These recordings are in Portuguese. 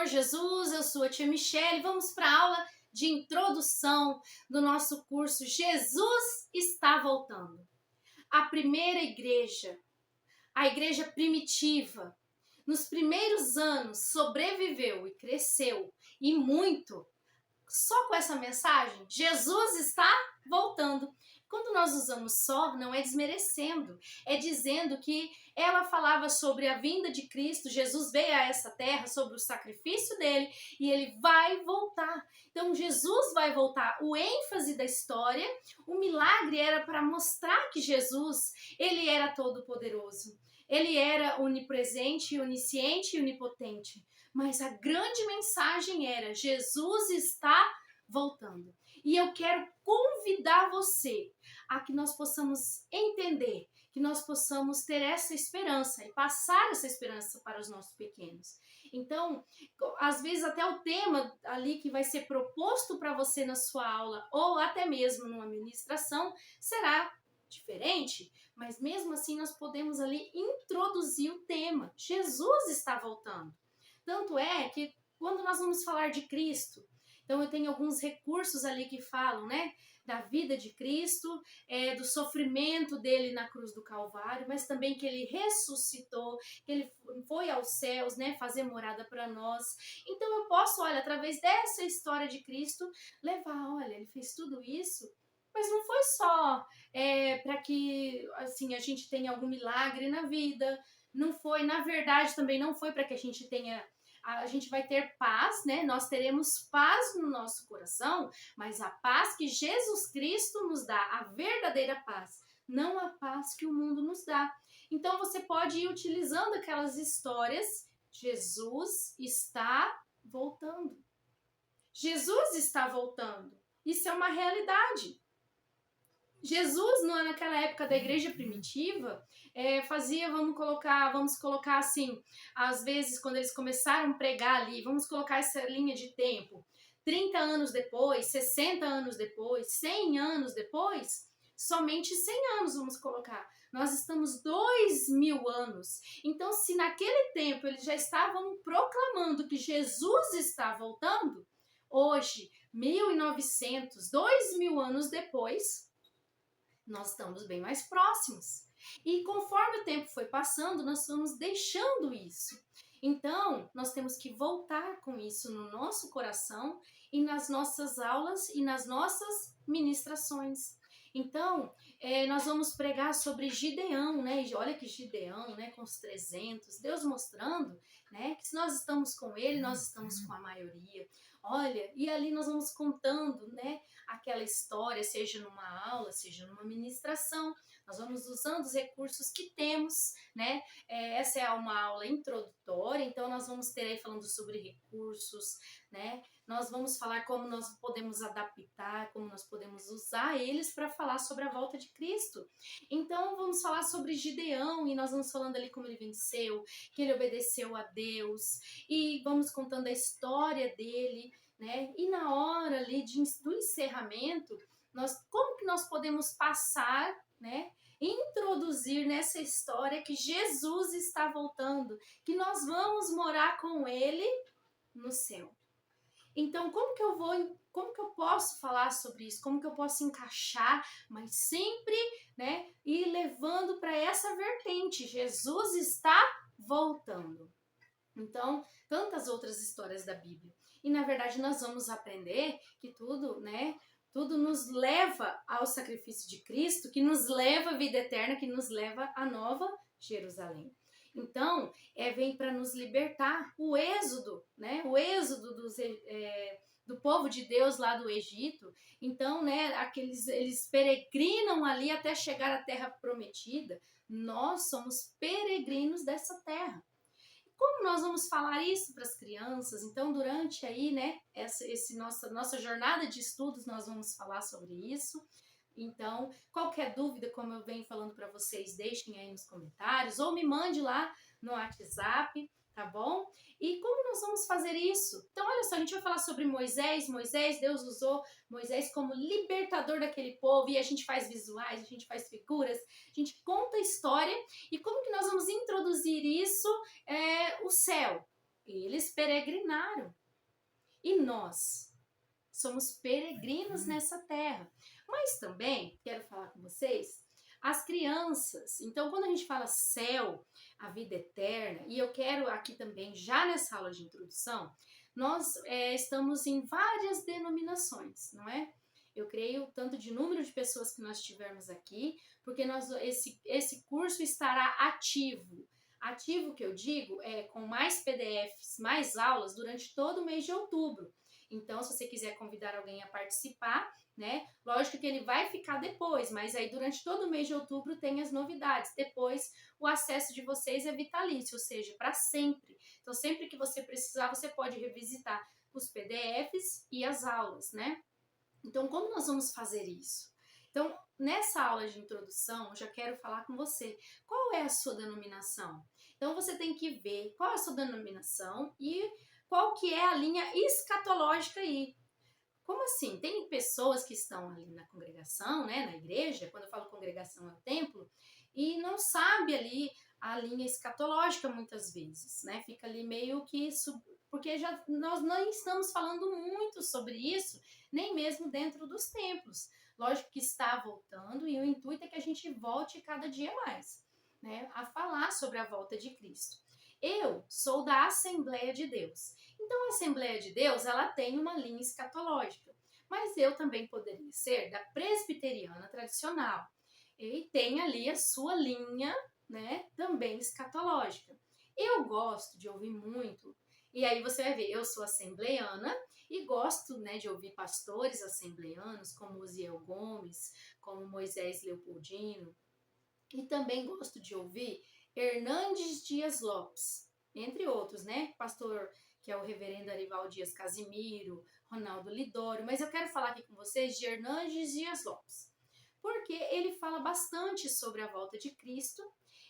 Jesus, eu sou a tia Michele. Vamos para a aula de introdução do nosso curso Jesus está voltando. A primeira igreja, a igreja primitiva, nos primeiros anos sobreviveu e cresceu e muito só com essa mensagem: Jesus está voltando. Quando nós usamos só, não é desmerecendo, é dizendo que ela falava sobre a vinda de Cristo, Jesus veio a essa terra, sobre o sacrifício dele e ele vai voltar. Então Jesus vai voltar. O ênfase da história, o milagre era para mostrar que Jesus, ele era todo poderoso. Ele era onipresente, onisciente e onipotente. Mas a grande mensagem era: Jesus está voltando. E eu quero convidar você a que nós possamos entender, que nós possamos ter essa esperança e passar essa esperança para os nossos pequenos. Então, às vezes até o tema ali que vai ser proposto para você na sua aula ou até mesmo numa ministração será diferente, mas mesmo assim nós podemos ali introduzir o tema. Jesus está voltando. Tanto é que quando nós vamos falar de Cristo, então eu tenho alguns recursos ali que falam, né, da vida de Cristo, do sofrimento dele na cruz do Calvário, mas também que ele ressuscitou, que ele foi aos céus, né, fazer morada para nós. Então eu posso, olha, através dessa história de Cristo, levar, olha, ele fez tudo isso, mas não foi só para que assim a gente tenha algum milagre na vida, não foi, na verdade também não foi para que a gente vai ter paz, né? Nós teremos paz no nosso coração, mas a paz que Jesus Cristo nos dá, a verdadeira paz, não a paz que o mundo nos dá. Então você pode ir utilizando aquelas histórias. Jesus está voltando. Jesus está voltando. Isso é uma realidade. Jesus, naquela época da igreja primitiva, fazia, vamos colocar assim, às vezes quando eles começaram a pregar ali, vamos colocar essa linha de tempo, 30 anos depois, 60 anos depois, 100 anos depois, somente 100 anos vamos colocar. Nós estamos 2000 anos. Então, se naquele tempo eles já estavam proclamando que Jesus está voltando, hoje, 1900, 2000 anos depois, nós estamos bem mais próximos. E conforme o tempo foi passando, nós fomos deixando isso. Então, nós temos que voltar com isso no nosso coração e nas nossas aulas e nas nossas ministrações. Então, nós vamos pregar sobre Gideão, né? E olha que Gideão, né? Com os 300, Deus mostrando, né? Que se nós estamos com ele, nós estamos com a maioria. Olha, e ali nós vamos contando, né? Aquela história, seja numa aula, seja numa ministração. Nós vamos usando os recursos que temos, né? Essa é uma aula introdutória, então nós vamos ter aí falando sobre recursos, né? Nós vamos falar como nós podemos adaptar, como nós podemos usar eles para falar sobre a volta de Cristo. Então vamos falar sobre Gideão e nós vamos falando ali como ele venceu, que ele obedeceu a Deus e vamos contando a história dele, né? E na hora ali do encerramento, como que nós podemos passar, né? Introduzir nessa história que Jesus está voltando, que nós vamos morar com ele no céu. Então, como que eu posso falar sobre isso? Como que eu posso encaixar, mas sempre, né, ir levando para essa vertente? Jesus está voltando. Então, tantas outras histórias da Bíblia. E na verdade nós vamos aprender que tudo, né, tudo nos leva ao sacrifício de Cristo, que nos leva à vida eterna, que nos leva à nova Jerusalém. Então, vem para nos libertar o êxodo, né? O êxodo do povo de Deus lá do Egito. Então, né, eles peregrinam ali até chegar à terra prometida. Nós somos peregrinos dessa terra. Como nós vamos falar isso para as crianças? Então, durante aí, né, nossa jornada de estudos, nós vamos falar sobre isso. Então, qualquer dúvida, como eu venho falando para vocês, deixem aí nos comentários ou me mande lá no WhatsApp, tá bom? E como nós vamos fazer isso? Então, olha só, a gente vai falar sobre Moisés. Deus usou Moisés como libertador daquele povo e a gente faz visuais, a gente faz figuras, a gente conta a história e como que nós vamos introduzir isso, o céu. eles peregrinaram. E nós somos peregrinos nessa terra. Mas também, quero falar com vocês, as crianças. Então, quando a gente fala céu, a vida eterna, e eu quero aqui também, já nessa aula de introdução, nós estamos em várias denominações, não é? Eu creio tanto de número de pessoas que nós tivermos aqui, porque esse curso estará ativo. Ativo que eu digo é com mais PDFs, mais aulas durante todo o mês de outubro. Então, se você quiser convidar alguém a participar, né? Lógico que ele vai ficar depois, mas aí durante todo o mês de outubro tem as novidades. Depois, o acesso de vocês é vitalício, ou seja, para sempre. Então, sempre que você precisar, você pode revisitar os PDFs e as aulas, né? Então, como nós vamos fazer isso? Então, nessa aula de introdução, eu já quero falar com você. Qual é a sua denominação? Então, você tem que ver qual é a sua denominação e qual que é a linha escatológica aí. Como assim? Tem pessoas que estão ali na congregação, né, na igreja, quando eu falo congregação é o templo, e não sabe ali a linha escatológica muitas vezes, né? Fica ali meio que isso, porque nós não estamos falando muito sobre isso, nem mesmo dentro dos templos. Lógico que está voltando e o intuito é que a gente volte cada dia mais, né, a falar sobre a volta de Cristo. Eu sou da Assembleia de Deus. Então, a Assembleia de Deus, ela tem uma linha escatológica, mas eu também poderia ser da presbiteriana tradicional. E tem ali a sua linha, né, também escatológica. Eu gosto de ouvir muito, e aí você vai ver, eu sou assembleiana e gosto, né, de ouvir pastores assembleianos, como Uziel Gomes, como Moisés Leopoldino, e também gosto de ouvir Hernandes Dias Lopes, entre outros, né? Pastor que é o reverendo Arival Dias Casimiro, Ronaldo Lidório, mas eu quero falar aqui com vocês de Hernandes Dias Lopes, porque ele fala bastante sobre a volta de Cristo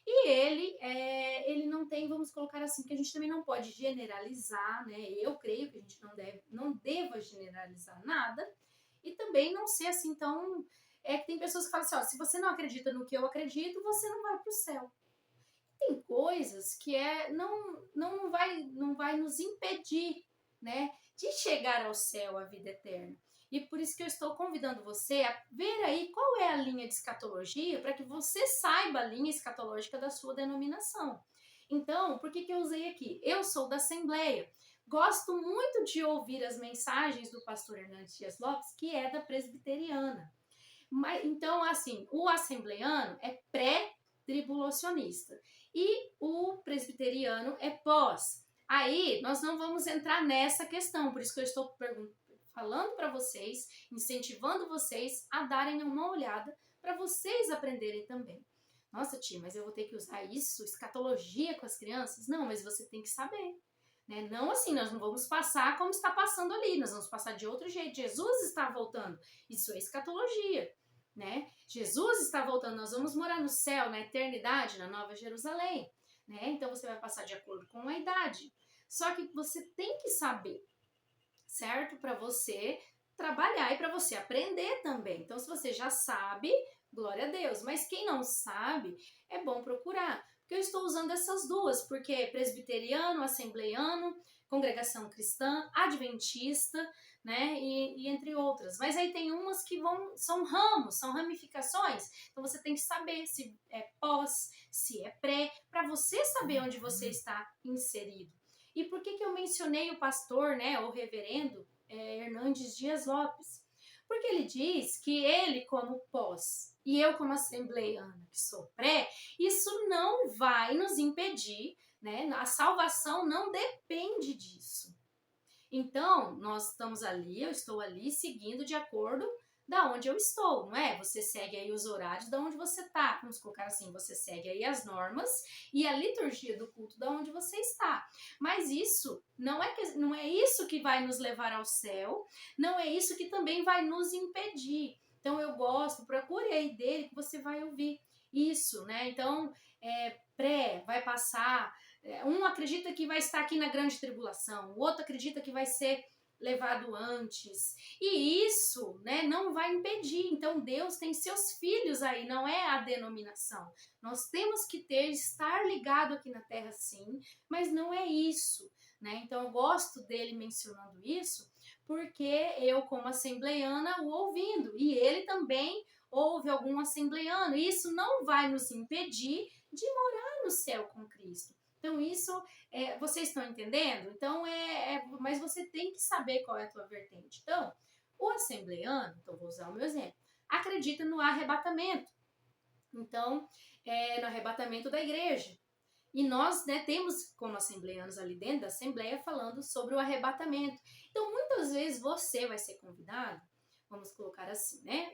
e ele não tem, vamos colocar assim, que a gente também não pode generalizar, né? Eu creio que a gente não deva generalizar nada e também não ser assim tão... É que tem pessoas que falam assim, ó, se você não acredita no que eu acredito, você não vai para o céu. Tem coisas que não vai nos impedir, né, de chegar ao céu, à vida eterna. E por isso que eu estou convidando você a ver aí qual é a linha de escatologia para que você saiba a linha escatológica da sua denominação. Então, por que eu usei aqui? Eu sou da Assembleia. Gosto muito de ouvir as mensagens do pastor Hernandes Dias Lopes, que é da presbiteriana. Mas, então, assim, o assembleiano é pré-tribulacionista e o presbiteriano é pós. Aí, nós não vamos entrar nessa questão, por isso que eu estou falando para vocês, incentivando vocês a darem uma olhada para vocês aprenderem também. Nossa, tia, mas eu vou ter que usar isso, escatologia com as crianças? Não, mas você tem que saber. Né? Não assim, nós não vamos passar como está passando ali, nós vamos passar de outro jeito. Jesus está voltando, isso é escatologia. Né? Jesus está voltando, nós vamos morar no céu, na eternidade, na Nova Jerusalém. Né? Então você vai passar de acordo com a idade. Só que você tem que saber, certo? Para você trabalhar e para você aprender também. Então, se você já sabe, glória a Deus. Mas quem não sabe, é bom procurar. Porque eu estou usando essas duas, porque é presbiteriano, assembleiano, congregação cristã, adventista, né, e entre outras. Mas aí tem umas que são ramos, são ramificações, então você tem que saber se é pós, se é pré, para você saber onde você está inserido. E por que eu mencionei o pastor, né, o reverendo Hernandes Dias Lopes? Porque ele diz que ele como pós e eu como assembleiana, que sou pré, isso não vai nos impedir, né? A salvação não depende disso. Então, nós estamos ali, eu estou ali seguindo de acordo da onde eu estou, não é? Você segue aí os horários da onde você está. Vamos colocar assim, você segue aí as normas e a liturgia do culto da onde você está. Mas isso não é isso que vai nos levar ao céu, não é isso que também vai nos impedir. Então eu gosto, procure aí dele que você vai ouvir isso, né? Então, vai passar. Um acredita que vai estar aqui na grande tribulação, o outro acredita que vai ser levado antes. E isso, né, não vai impedir. Então Deus tem seus filhos aí, não é a denominação. Nós temos que estar ligado aqui na terra sim, mas não é isso. né? Então eu gosto dele mencionando isso, porque eu, como assembleiana, o ouvindo, e ele também ouve algum assembleiano. E isso não vai nos impedir de morar no céu com Cristo. Então isso, vocês estão entendendo? Então mas você tem que saber qual é a tua vertente. Então, o assembleiano, então vou usar o meu exemplo, acredita no arrebatamento. Então, no arrebatamento da igreja. E nós, né, temos como assembleianos ali dentro da assembleia falando sobre o arrebatamento. Então, muitas vezes você vai ser convidado, vamos colocar assim, né?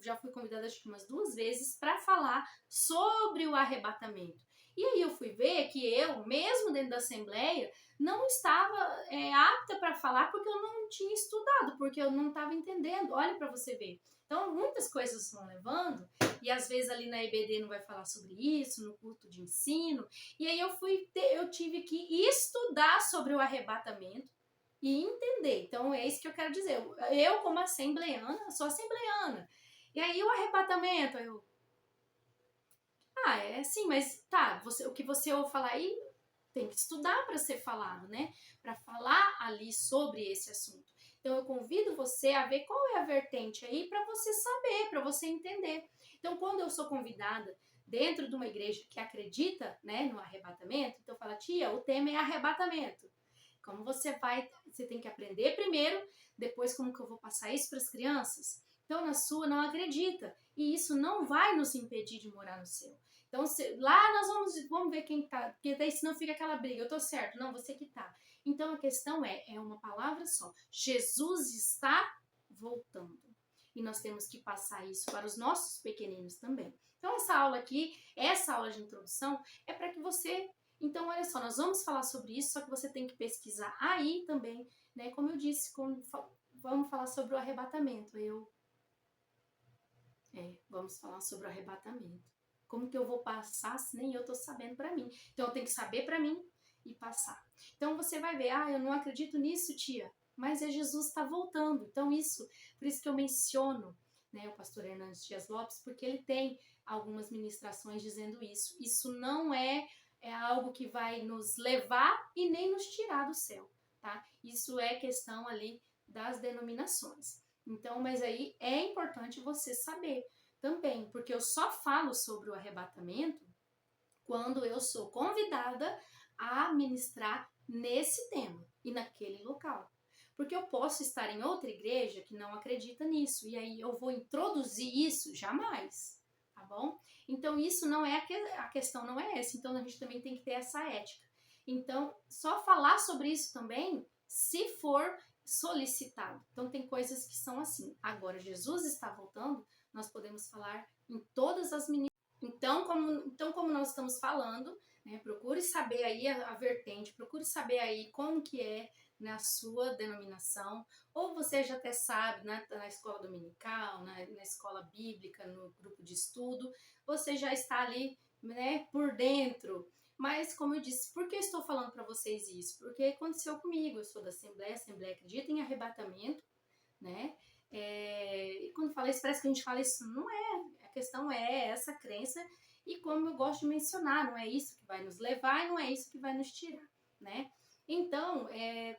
Já fui convidada acho que umas 2 vezes para falar sobre o arrebatamento. E aí eu fui ver que eu, mesmo dentro da assembleia, não estava apta para falar porque eu não tinha estudado, porque eu não estava entendendo. Olha para você ver. Então, muitas coisas vão levando, e às vezes ali na EBD não vai falar sobre isso, no culto de ensino, e aí eu tive que estudar sobre o arrebatamento e entender. Então, é isso que eu quero dizer. Eu como assembleiana, sou assembleiana. E aí o arrebatamento, sim, mas tá, o que você ouve falar aí tem que estudar para ser falado, né? Para falar ali sobre esse assunto. Então eu convido você a ver qual é a vertente aí para você saber, para você entender. Então quando eu sou convidada dentro de uma igreja que acredita, né, no arrebatamento, então fala, tia, o tema é arrebatamento. Como você tem que aprender primeiro, depois como que eu vou passar isso para as crianças? Então na sua não acredita, e isso não vai nos impedir de morar no céu. Então, lá nós vamos ver quem tá, porque daí senão fica aquela briga, eu tô certo, não, você que tá. Então, a questão é uma palavra só, Jesus está voltando. E nós temos que passar isso para os nossos pequeninos também. Então, essa aula aqui, essa aula de introdução, é para que você... Então, olha só, nós vamos falar sobre isso, só que você tem que pesquisar aí também, né? Como eu disse, vamos falar sobre o arrebatamento. Vamos falar sobre o arrebatamento. Como que eu vou passar se nem eu tô sabendo para mim? Então eu tenho que saber para mim e passar. Então você vai ver, eu não acredito nisso, tia, mas Jesus está voltando. Então por isso que eu menciono, né, o pastor Hernandes Dias Lopes, porque ele tem algumas ministrações dizendo isso. Isso não é algo que vai nos levar e nem nos tirar do céu, tá? Isso é questão ali das denominações. Então, mas aí é importante você saber também, porque eu só falo sobre o arrebatamento quando eu sou convidada a ministrar nesse tema e naquele local. Porque eu posso estar em outra igreja que não acredita nisso, e aí eu vou introduzir isso? Jamais, tá bom? Então isso não é a questão, não é essa, então a gente também tem que ter essa ética. Então, só falar sobre isso também se for solicitado. Então tem coisas que são assim. Agora, Jesus está voltando, nós podemos falar em todas as ministrações. Então, como nós estamos falando, né, procure saber aí a vertente, procure saber aí como que é na sua denominação, ou você já até sabe, né, na escola dominical, na escola bíblica, no grupo de estudo, você já está ali, né, por dentro. Mas, como eu disse, por que eu estou falando para vocês isso? Porque aconteceu comigo, eu sou da Assembleia, a Assembleia acredita em arrebatamento, né? E quando fala isso, parece que a gente fala isso, não é. A questão é essa crença, e como eu gosto de mencionar, não é isso que vai nos levar e não é isso que vai nos tirar, né? Então,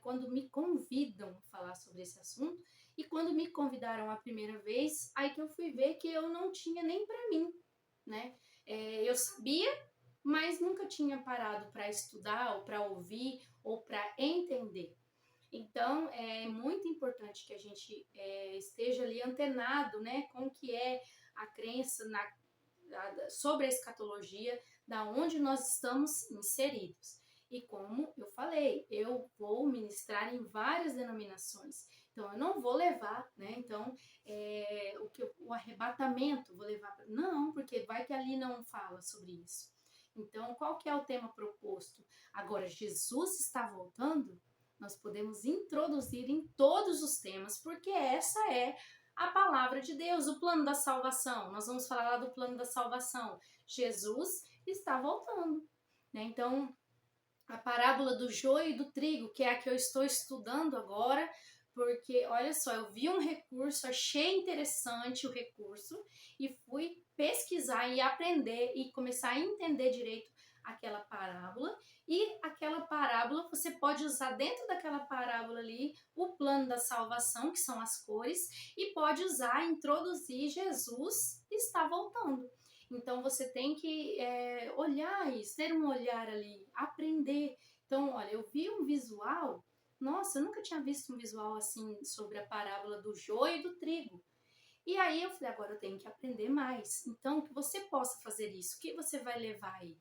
quando me convidam a falar sobre esse assunto, e quando me convidaram a primeira vez, aí que eu fui ver que eu não tinha nem para mim, né? Eu sabia, mas nunca tinha parado para estudar, ou para ouvir, ou para entender. Então, é muito importante que a gente esteja ali antenado, né, com o que é a crença sobre a escatologia, da onde nós estamos inseridos. E como eu falei, eu vou ministrar em várias denominações. Então, eu não vou levar, né? Então, o arrebatamento, vou levar... Não, porque vai que ali não fala sobre isso. Então, qual que é o tema proposto? Agora, Jesus está voltando? Nós podemos introduzir em todos os temas, porque essa é a palavra de Deus, o plano da salvação. Nós vamos falar lá do plano da salvação. Jesus está voltando, né? Então, a parábola do joio e do trigo, que é a que eu estou estudando agora, porque, olha só, eu vi um recurso, achei interessante o recurso e fui pesquisar e aprender e começar a entender direito aquela parábola, e aquela parábola você pode usar dentro daquela parábola ali o plano da salvação, que são as cores, e pode usar, introduzir Jesus está voltando. Então você tem que olhar isso, ter um olhar ali, aprender. Então, olha, eu vi um visual, nossa, eu nunca tinha visto um visual assim sobre a parábola do joio e do trigo. E aí eu falei, agora eu tenho que aprender mais. Então, que você possa fazer isso. O que você vai levar aí?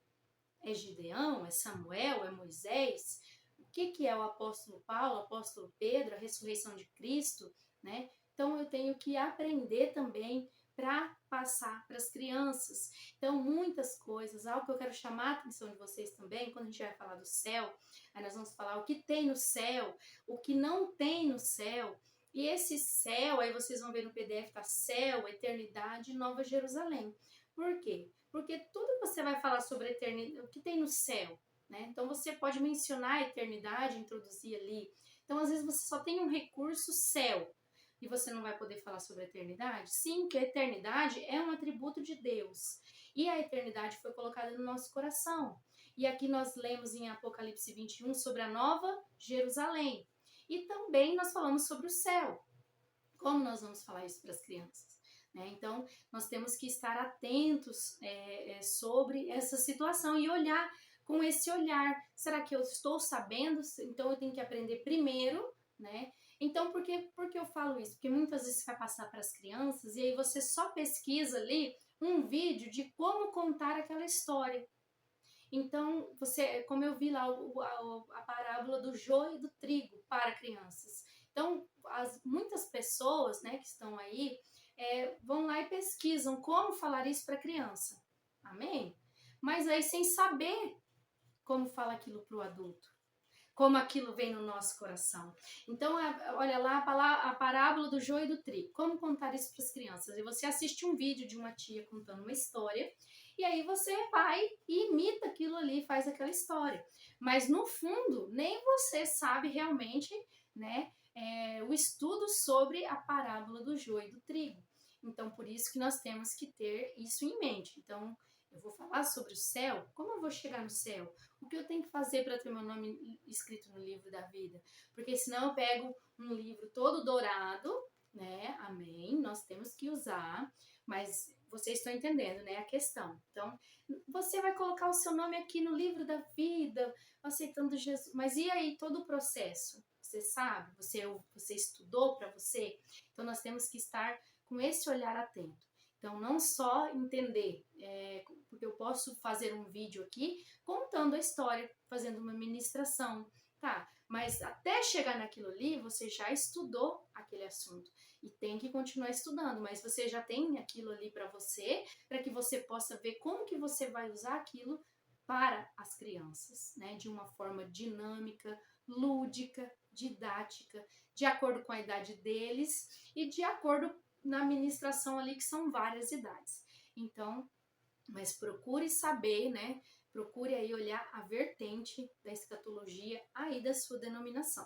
É Gideão? É Samuel? É Moisés? O que é o apóstolo Paulo, o apóstolo Pedro, a ressurreição de Cristo, né? Então, eu tenho que aprender também para passar para as crianças. Então, muitas coisas, algo que eu quero chamar a atenção de vocês também, quando a gente vai falar do céu, aí nós vamos falar o que tem no céu, o que não tem no céu. E esse céu, aí vocês vão ver no PDF, tá céu, eternidade, Nova Jerusalém. Por quê? Porque tudo que você vai falar sobre a eternidade, o que tem no céu, né? Então você pode mencionar a eternidade, introduzir ali. Então às vezes você só tem um recurso céu e você não vai poder falar sobre a eternidade? Sim, que a eternidade é um atributo de Deus. E a eternidade foi colocada no nosso coração. E aqui nós lemos em Apocalipse 21 sobre a Nova Jerusalém. E também nós falamos sobre o céu. Como nós vamos falar isso para as crianças? Né? Então, nós temos que estar atentos sobre essa situação e olhar com esse olhar. Será que eu estou sabendo? Então, eu tenho que aprender primeiro, né? Então, por que eu falo isso? Porque muitas vezes você vai passar para as crianças e aí você só pesquisa ali um vídeo de como contar aquela história. Então, como eu vi lá a parábola do joio e do trigo para crianças. Então, muitas pessoas, né, que estão aí, vão lá e pesquisam como falar isso para criança. Amém? Mas aí sem saber como fala aquilo para o adulto. Como aquilo vem no nosso coração. Então, olha lá a parábola do joio e do trigo. Como contar isso para as crianças? E você assiste um vídeo de uma tia contando uma história, e aí você vai e imita aquilo ali, faz aquela história. Mas no fundo, nem você sabe realmente, né, o estudo sobre a parábola do joio e do trigo. Então, por isso que nós temos que ter isso em mente. Então, eu vou falar sobre o céu. Como eu vou chegar no céu? O que eu tenho que fazer para ter meu nome escrito no livro da vida? Porque senão eu pego um livro todo dourado, né? Amém. Nós temos que usar, mas vocês estão entendendo, né? A questão. Então, você vai colocar o seu nome aqui no livro da vida, aceitando Jesus. Mas e aí todo o processo? Você sabe? Você estudou para você? Então, nós temos que estar com esse olhar atento. Então, não só entender, porque eu posso fazer um vídeo aqui contando a história, fazendo uma ministração, tá? Mas até chegar naquilo ali, você já estudou aquele assunto e tem que continuar estudando, mas você já tem aquilo ali para que você possa ver como que você vai usar aquilo para as crianças, né? De uma forma dinâmica, lúdica, didática, de acordo com a idade deles e de acordo na administração ali, que são várias idades. Então, mas procure saber, né? Procure aí olhar a vertente da escatologia aí da sua denominação.